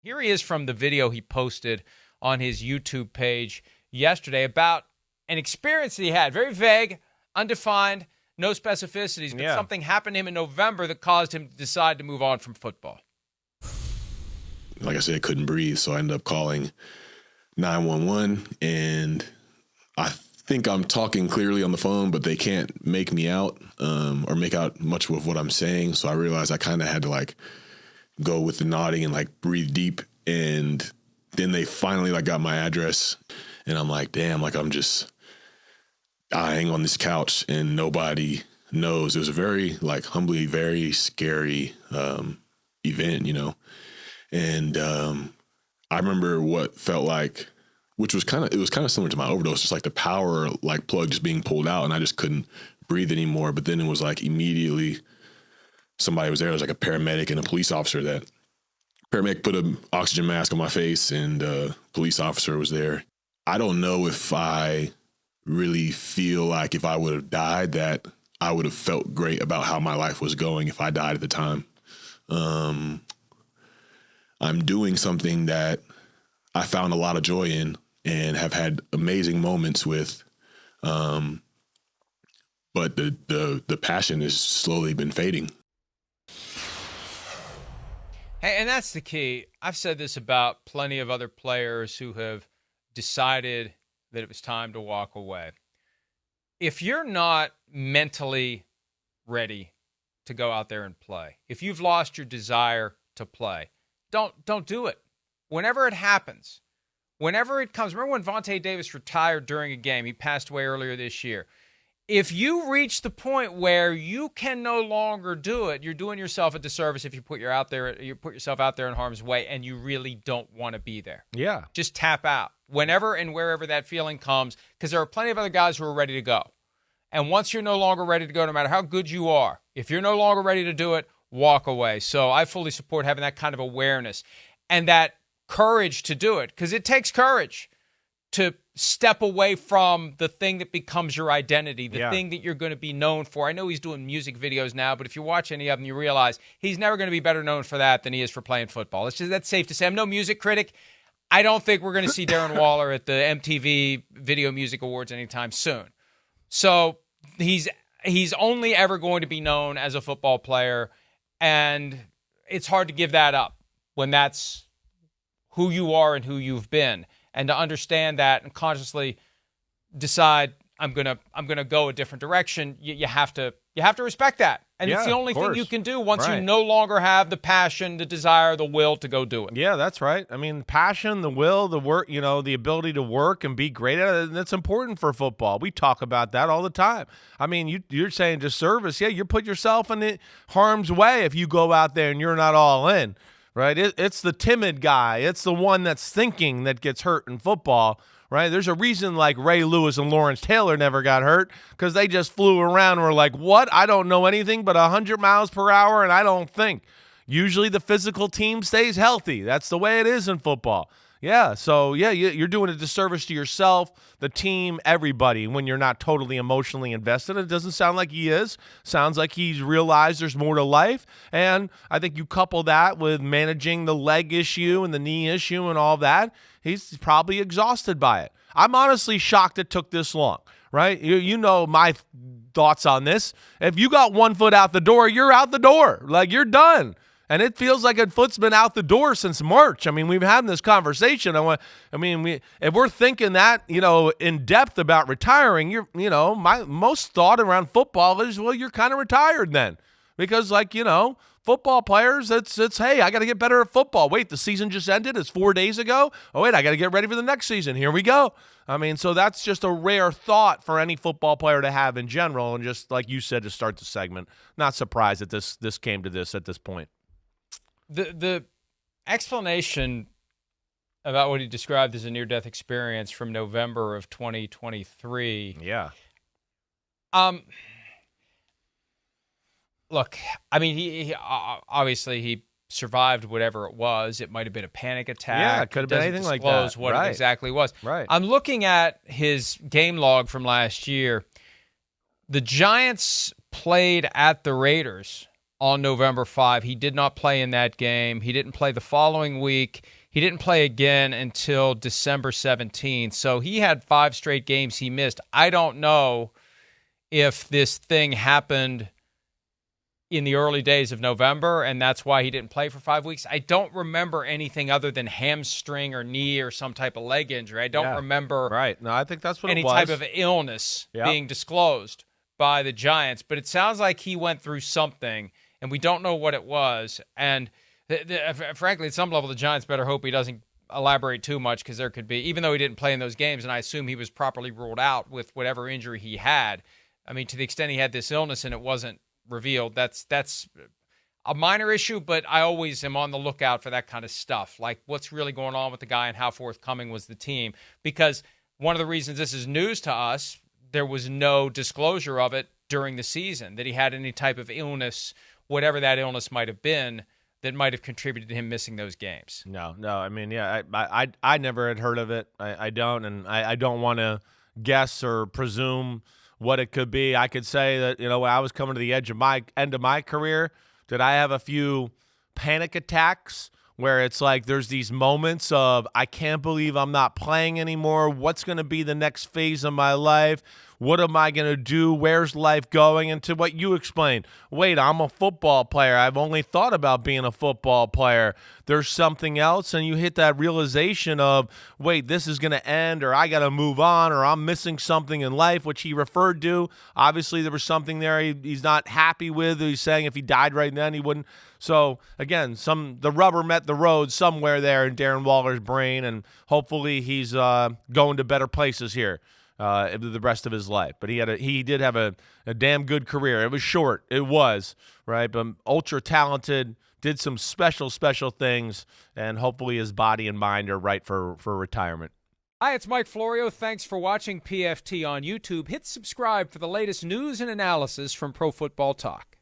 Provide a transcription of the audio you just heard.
Here he is from the video he posted on his YouTube page yesterday about an experience that he had. Very vague, undefined, no specificities, but something happened to him in November that caused him to decide to move on from football. Like I said, I couldn't breathe, so I ended up calling 911, and I think I'm talking clearly on the phone, but they can't make me out or make out much of what I'm saying. So I realized I kind of had to like go with the nodding and like breathe deep. And then they finally like got my address, and I'm like, damn, like I'm just dying on this couch and nobody knows. It was a very like humbly, very scary event, you know? And I remember what felt like, which was kind of similar to my overdose, just like the power like plug just being pulled out, and I just couldn't breathe anymore. But then it was like immediately somebody was there. It was like a paramedic and a police officer. That paramedic put an oxygen mask on my face, and a police officer was there. I don't know if I really feel like if I would have died that I would have felt great about how my life was going if I died at the time. I'm doing something that I found a lot of joy in and have had amazing moments with. But the passion has slowly been fading. Hey, and that's the key. I've said this about plenty of other players who have decided that it was time to walk away. If you're not mentally ready to go out there and play, if you've lost your desire to play, don't do it. Whenever it happens, whenever it comes, remember when Vontae Davis retired during a game? He passed away earlier this year. If you reach the point where you can no longer do it, you're doing yourself a disservice if you put yourself out there in harm's way and you really don't want to be there. Yeah. Just tap out whenever and wherever that feeling comes, because there are plenty of other guys who are ready to go. And once you're no longer ready to go, no matter how good you are, if you're no longer ready to do it, walk away. So I fully support having that kind of awareness and that courage to do it, because it takes courage to step away from the thing that becomes your identity, the thing that you're going to be known for. I know he's doing music videos now, but if you watch any of them, you realize he's never going to be better known for that than he is for playing football. That's safe to say. I'm no music critic. I don't think we're going to see Darren Waller at the MTV Video Music Awards anytime soon. So he's only ever going to be known as a football player, and it's hard to give that up when that's who you are and who you've been. And to understand that and consciously decide I'm gonna go a different direction, you have to respect that. And it's the only thing you can do once you no longer have the passion, the desire, the will to go do it. Yeah, that's right. I mean, passion, the will, the work, the ability to work and be great at it, that's important for football. We talk about that all the time. I mean, you're saying disservice. Yeah, you put yourself in harm's way if you go out there and you're not all in. Right, it's the timid guy. It's the one that's thinking that gets hurt in football. Right, there's a reason like Ray Lewis and Lawrence Taylor never got hurt, because they just flew around and were like, "What? I don't know anything but 100 miles per hour, and I don't think." Usually, the physical team stays healthy. That's the way it is in football. Yeah, so you're doing a disservice to yourself, the team, everybody when you're not totally emotionally invested. It doesn't sound like he is. Sounds like he's realized there's more to life, and I think you couple that with managing the leg issue and the knee issue and all that, he's probably exhausted by it. I'm honestly shocked it took this long, right? You know my thoughts on this. If you got one foot out the door, you're out the door. Like, you're done. And it feels like a foot's been out the door since March. I mean, we've had this conversation. If we're thinking that, in depth about retiring, my most thought around football is, well, you're kind of retired then. Because, football players, it's hey, I got to get better at football. Wait, the season just ended. It's 4 days ago. Oh, wait, I got to get ready for the next season. Here we go. I mean, so that's just a rare thought for any football player to have in general. And just like you said to start the segment, not surprised that this came to this at this point. The explanation about what he described as a near-death experience from November of 2023. Yeah. Look, I mean, he obviously he survived whatever it was. It might have been a panic attack. Yeah, it could have been anything like that. Disclose what it exactly was. Right. I'm looking at his game log from last year. The Giants played at the Raiders on November 5. He did not play in that game. He didn't play the following week. He didn't play again until December 17th. So he had 5 straight games he missed. I don't know if this thing happened in the early days of November, and that's why he didn't play for 5 weeks. I don't remember anything other than hamstring or knee or some type of leg injury. I don't remember right. No, I think that's what any it was. type of illness being disclosed by the Giants. But it sounds like he went through something, and we don't know what it was. And frankly, at some level, the Giants better hope he doesn't elaborate too much, because there could be, even though he didn't play in those games, and I assume he was properly ruled out with whatever injury he had. I mean, to the extent he had this illness and it wasn't revealed, that's a minor issue, but I always am on the lookout for that kind of stuff, like what's really going on with the guy and how forthcoming was the team. Because one of the reasons this is news to us, there was no disclosure of it during the season, that he had any type of illness, whatever that illness might have been, that might have contributed to him missing those games. No. I mean, I never had heard of it. I don't, and I don't want to guess or presume what it could be. I could say that, when I was coming to the end of my career, did I have a few panic attacks where it's like there's these moments of, I can't believe I'm not playing anymore. What's going to be the next phase of my life? What am I going to do? Where's life going? And to what you explained, wait, I'm a football player. I've only thought about being a football player. There's something else, and you hit that realization of, wait, this is going to end, or I got to move on, or I'm missing something in life, which he referred to. Obviously, there was something there he's not happy with. He's saying if he died right then, he wouldn't. So, again, the rubber met the road somewhere there in Darren Waller's brain, and hopefully he's going to better places here the rest of his life. But he did have a damn good career. It was short. It was, right? But ultra talented, did some special things, and hopefully his body and mind are right for retirement. Hi, it's Mike Florio. Thanks for watching PFT on YouTube. Hit subscribe for the latest news and analysis from Pro Football Talk.